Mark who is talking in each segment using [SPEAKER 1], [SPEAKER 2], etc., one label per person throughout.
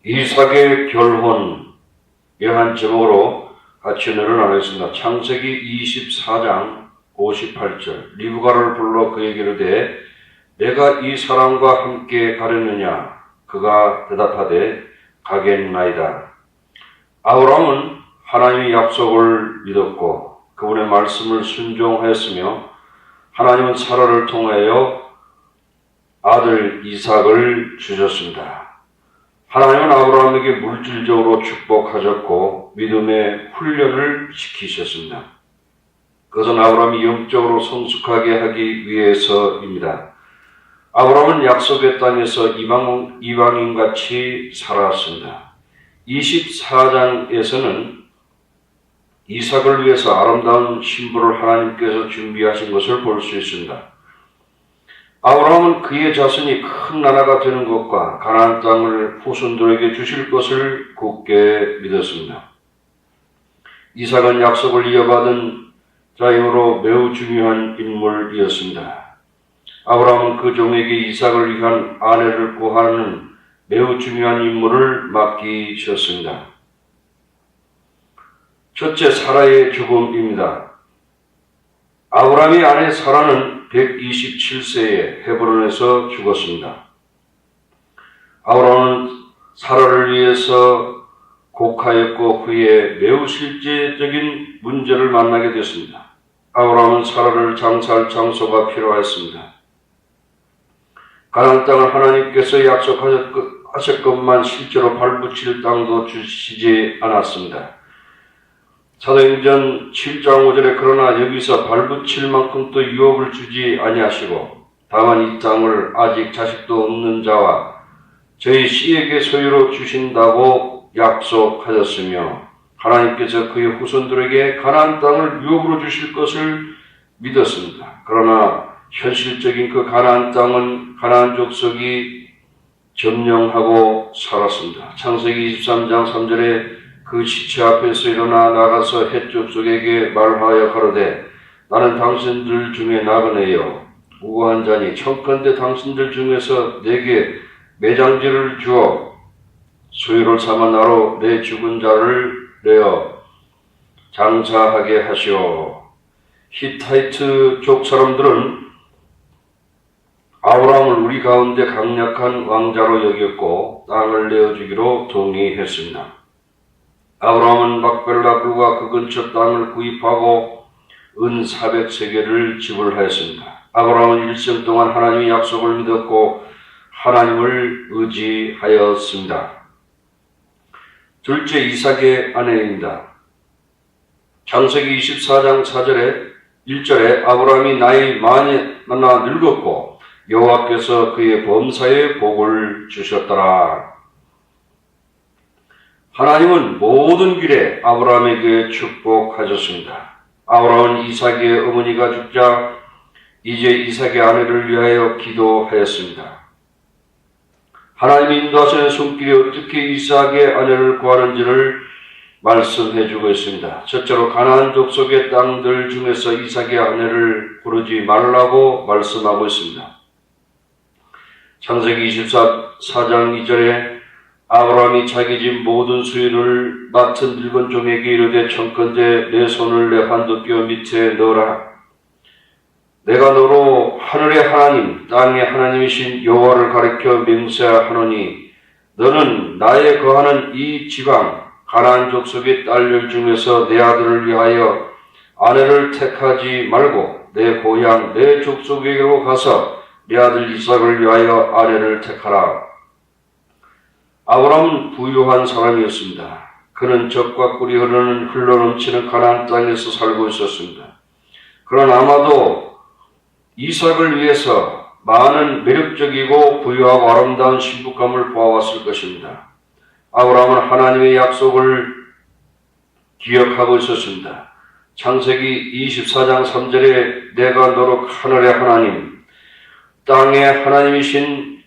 [SPEAKER 1] 이삭의 결혼, 이러한 제목으로 같이 은혜를 나누겠습니다. 창세기 24장 58절. 리브가를 불러 그에게 이르되 내가 이 사람과 함께 가려느냐? 그가 대답하되 가겠나이다. 아브라함은 하나님의 약속을 믿었고 그분의 말씀을 순종하였으며 하나님은 사라를 통하여 아들 이삭을 주셨습니다. 하나님은 아브라함에게 물질적으로 축복하셨고 믿음의 훈련을 시키셨습니다. 그것은 아브라함이 영적으로 성숙하게 하기 위해서입니다. 아브라함은 약속의 땅에서 이방인같이 살았습니다. 24장에서는 이삭을 위해서 아름다운 신부를 하나님께서 준비하신 것을 볼 수 있습니다. 아브라함은 그의 자손이 큰 나라가 되는 것과 가나안 땅을 후손들에게 주실 것을 굳게 믿었습니다. 이삭은 약속을 이어받은 자이므로 매우 중요한 인물이었습니다. 아브라함은 그 종에게 이삭을 위한 아내를 구하는 매우 중요한 임무를 맡기셨습니다. 첫째, 사라의 죽음입니다. 아브라함의 아내 사라는 127세에 헤브론에서 죽었습니다. 아브라함은 사라를 위해서 곡하였고 후에 매우 실제적인 문제를 만나게 됐습니다. 아브라함은 사라를 장사할 장소가 필요했습니다. 가나안 땅을 하나님께서 약속하셨건만 실제로 발붙일 땅도 주시지 않았습니다. 사도행전 7장 5절에 그러나 여기서 발붙일 만큼 또 유업을 주지 아니하시고 다만 이 땅을 아직 자식도 없는 자와 저희 씨에게 소유로 주신다고 약속하셨으며 하나님께서 그의 후손들에게 가나안 땅을 유업으로 주실 것을 믿었습니다. 그러나 현실적인 그 가나안 땅은 가나안 족속이 점령하고 살았습니다. 창세기 23장 3절에 그 시체 앞에서 일어나 나가서 헷 족속에게 말하여 가로되 나는 당신들 중에 나그네요 우고한 자니 청컨대 당신들 중에서 내게 매장지를 주어 소유를 삼아 나로 내 죽은 자를 내어 장사하게 하시오. 히타이트 족 사람들은 아브라함을 우리 가운데 강력한 왕자로 여겼고 땅을 내어주기로 동의했습니다. 아브라함은 막벨라 굴과 그 근처 땅을 구입하고 은 400세겔을 지불하였습니다. 아브라함은 일생 동안 하나님의 약속을 믿었고 하나님을 의지하였습니다. 둘째, 이삭의 아내입니다. 창세기 24장 1절에 아브라함이 나이 많아 늙었고 여호와께서 그의 범사에 복을 주셨더라. 하나님은 모든 길에 아브라함에게 축복하셨습니다. 아브라함은 이삭의 어머니가 죽자 이제 이삭의 아내를 위하여 기도하였습니다. 하나님이 인도하시는 손길이 어떻게 이삭의 아내를 구하는지를 말씀해 주고 있습니다. 첫째로 가나안 족속의 땅들 중에서 이삭의 아내를 고르지 말라고 말씀하고 있습니다. 창세기 24장 2절에 아브라함이 자기 집 모든 소유를 맡은 늙은 종에게 이르되 청컨대 내 손을 내 환도뼈 밑에 넣어라. 내가 너로 하늘의 하나님 땅의 하나님이신 여호와를 가리켜 맹세하노니 너는 나의 거하는 이 지방 가나안 족속의 딸들 중에서 내 아들을 위하여 아내를 택하지 말고 내 고향 내 족속에게로 가서 내 아들 이삭을 위하여 아내를 택하라. 아브라함은 부유한 사람이었습니다. 그는 젖과 꿀이 흘러넘치는 가나안 땅에서 살고 있었습니다. 그러나 아마도 이삭을 위해서 많은 매력적이고 부유하고 아름다운 신부감을 보아왔을 것입니다. 아브라함은 하나님의 약속을 기억하고 있었습니다. 창세기 24장 3절에 내가 너로 하늘의 하나님 땅의 하나님이신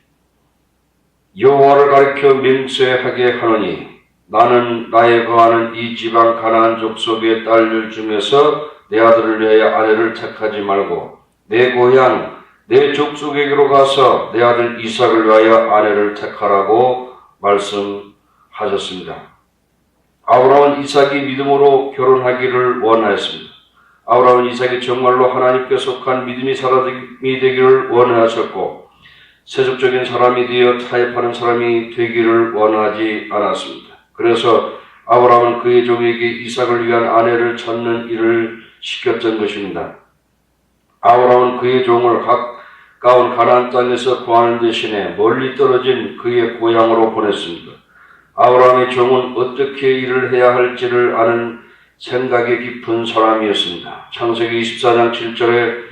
[SPEAKER 1] 여호와를 가리켜 맹세하게 하노니 나는 나의 거하는 이 지방 가나안 족속의 딸들 중에서 내 아들을 위하여 아내를 택하지 말고 내 고향 내 족속에게로 가서 내 아들 이삭을 위하여 아내를 택하라고 말씀 하셨습니다. 아브라함은 이삭이 믿음으로 결혼하기를 원하였습니다. 아브라함은 이삭이 정말로 하나님께 속한 믿음이 사람이 되기를 원하셨고 세속적인 사람이 되어 타협하는 사람이 되기를 원하지 않았습니다. 그래서 아브라함은 그의 종에게 이삭을 위한 아내를 찾는 일을 시켰던 것입니다. 아브라함은 그의 종을 가까운 가나안 땅에서 구하는 대신에 멀리 떨어진 그의 고향으로 보냈습니다. 아브라함의 종은 어떻게 일을 해야 할지를 아는 생각이 깊은 사람이었습니다. 창세기 24장 7절에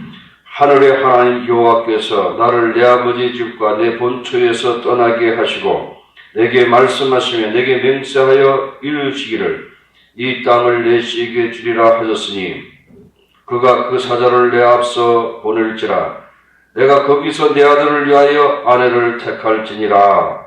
[SPEAKER 1] 하늘의 하나님 여호와께서 나를 내 아버지 집과 내 본토에서 떠나게 하시고 내게 말씀하시며 내게 맹세하여 이르시기를 이 땅을 내 씨에게 주리라 하셨으니 그가 그 사자를 내 앞서 보낼지라 내가 거기서 내 아들을 위하여 아내를 택할지니라.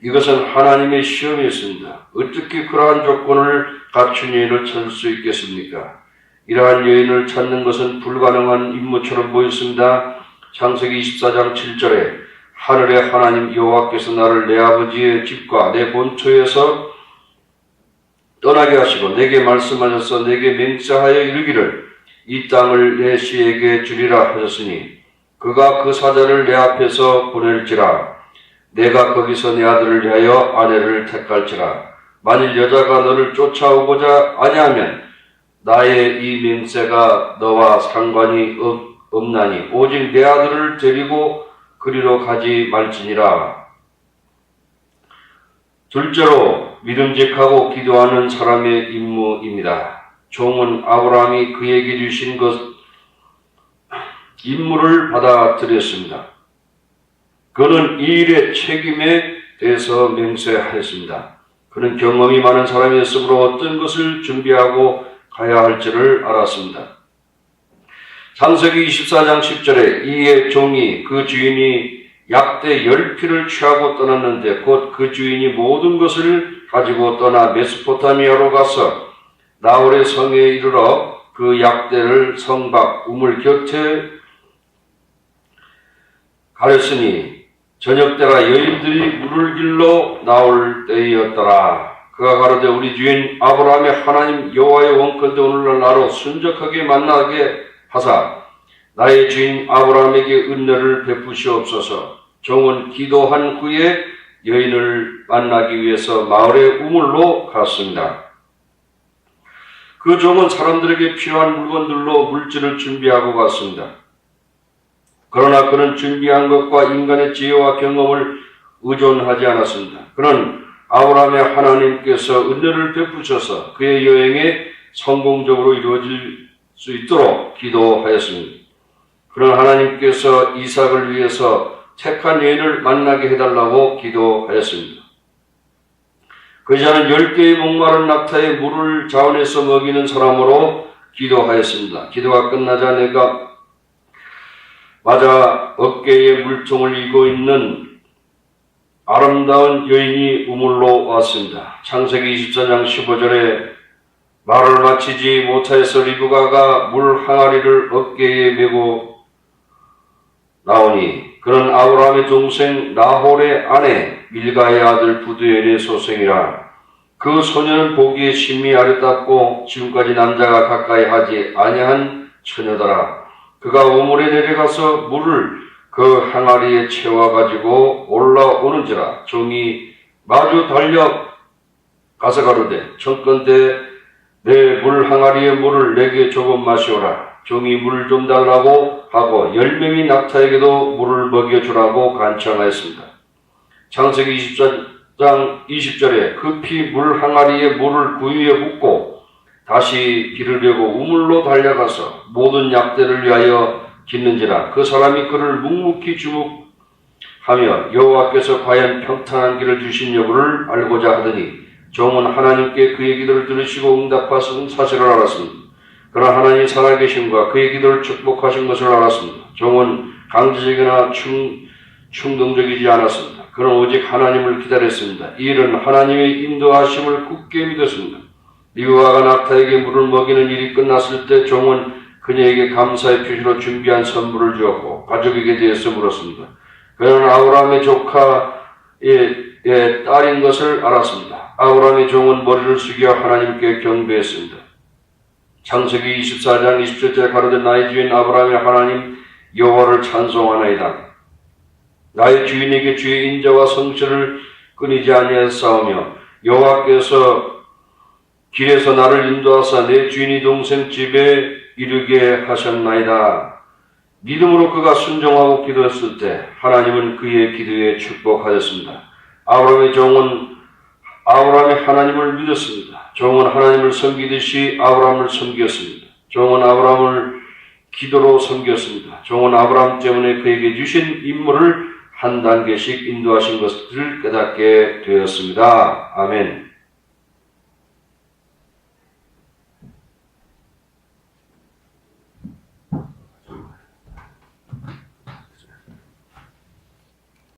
[SPEAKER 1] 이것은 하나님의 시험이었습니다. 어떻게 그러한 조건을 갖춘 여인을 찾을 수 있겠습니까? 이러한 여인을 찾는 것은 불가능한 임무처럼 보였습니다. 창세기 24장 7절에 하늘의 하나님 여호와께서 나를 내 아버지의 집과 내 본토에서 떠나게 하시고 내게 말씀하셔서 내게 맹세하여 이르기를 이 땅을 내 씨에게 주리라 하셨으니 그가 그 사자를 내 앞에서 보낼지라 내가 거기서 내 아들을 위하여 아내를 택할지라. 만일 여자가 너를 쫓아오고자 아니하면 나의 이 맹세가 너와 상관이 없나니 오직 내 아들을 데리고 그리로 가지 말지니라. 둘째로 믿음직하고 기도하는 사람의 임무입니다. 종은 아브라함이 그에게 주신 임무를 받아들였습니다. 그는 이 일의 책임에 대해서 맹세하였습니다. 그는 경험이 많은 사람이었으므로 어떤 것을 준비하고 가야 할지를 알았습니다. 창세기 24장 10절에 이의 종이 그 주인이 약대 10피를 취하고 떠났는데 곧 그 주인이 모든 것을 가지고 떠나 메소포타미아로 가서 나홀의 성에 이르러 그 약대를 성 밖 우물 곁에 가렸으니 저녁때라 여인들이 물을 길러 나올 때였더라. 그가 가로되 우리 주인 아브라함의 하나님 여호와의 원컨대 오늘날 나로 순적하게 만나게 하사 나의 주인 아브라함에게 은혜를 베푸시옵소서. 종은 기도한 후에 여인을 만나기 위해서 마을의 우물로 갔습니다. 그 종은 사람들에게 필요한 물건들로 물질을 준비하고 갔습니다. 그러나 그는 준비한 것과 인간의 지혜와 경험을 의존하지 않았습니다. 그는 아브라함의 하나님께서 은혜를 베푸셔서 그의 여행에 성공적으로 이루어질 수 있도록 기도하였습니다. 그는 하나님께서 이삭을 위해서 택한 여인을 만나게 해달라고 기도하였습니다. 그 여자는 10개의 목마른 낙타의 물을 자원해서 먹이는 사람으로 기도하였습니다. 기도가 끝나자 내가 맞아 어깨에 물통을 이고 있는 아름다운 여인이 우물로 왔습니다. 창세기 24장 15절에 말을 마치지 못하여서 리브가가 물 항아리를 어깨에 메고 나오니 그는 아브라함의 동생 나홀의 아내 밀가의 아들 부두엘의 소생이라. 그 소녀는 보기에 심히 아름답고 지금까지 남자가 가까이 하지 아니한 처녀더라. 그가 우물에 내려가서 물을 그 항아리에 채워가지고 올라오는지라. 종이 마주 달려 가서 가로되 청컨대 내 물 항아리의 물을 내게 조금 마시오라. 종이 물 좀 달라고 하고 10명의 낙타에게도 물을 먹여주라고 간청하였습니다. 창세기 24장 20절에 급히 물 항아리에 물을 구유에 붓고 다시 기르려고 우물로 달려가서 모든 약대를 위하여 깃는지라. 그 사람이 그를 묵묵히 주목하며 여호와께서 과연 평탄한 길을 주신 여부를 알고자 하더니 종은 하나님께 그의 기도를 들으시고 응답하신 사실을 알았습니다. 그러나 하나님이 살아계심과 그의 기도를 축복하신 것을 알았습니다. 종은 강제적이나 충동적이지 않았습니다. 그는 오직 하나님을 기다렸습니다. 이 일은 하나님의 인도하심을 굳게 믿었습니다. 리브가가 낙타에게 물을 먹이는 일이 끝났을 때 종은 그녀에게 감사의 표시로 준비한 선물을 주었고 가족에게 대해서 물었습니다. 그는 아브라함의 조카의 나홀의 딸인 것을 알았습니다. 아브라함의 종은 머리를 숙여 하나님께 경배했습니다. 창세기 24장 27절에 가로되 나의 주인 아브라함의 하나님 여호와를 찬송하나이다. 나의 주인에게 주의 인자와 성실을 끊이지 아니하였사오며 여호와께서 길에서 나를 인도하사 내 주인이 동생 집에 이르게 하셨나이다. 믿음으로 그가 순종하고 기도했을 때 하나님은 그의 기도에 축복하였습니다. 아브라함의 종은 아브라함의 하나님을 믿었습니다. 종은 하나님을 섬기듯이 아브라함을 섬겼습니다. 종은 아브라함을 기도로 섬겼습니다. 종은 아브라함 때문에 그에게 주신 임무를 한 단계씩 인도하신 것을 깨닫게 되었습니다. 아멘.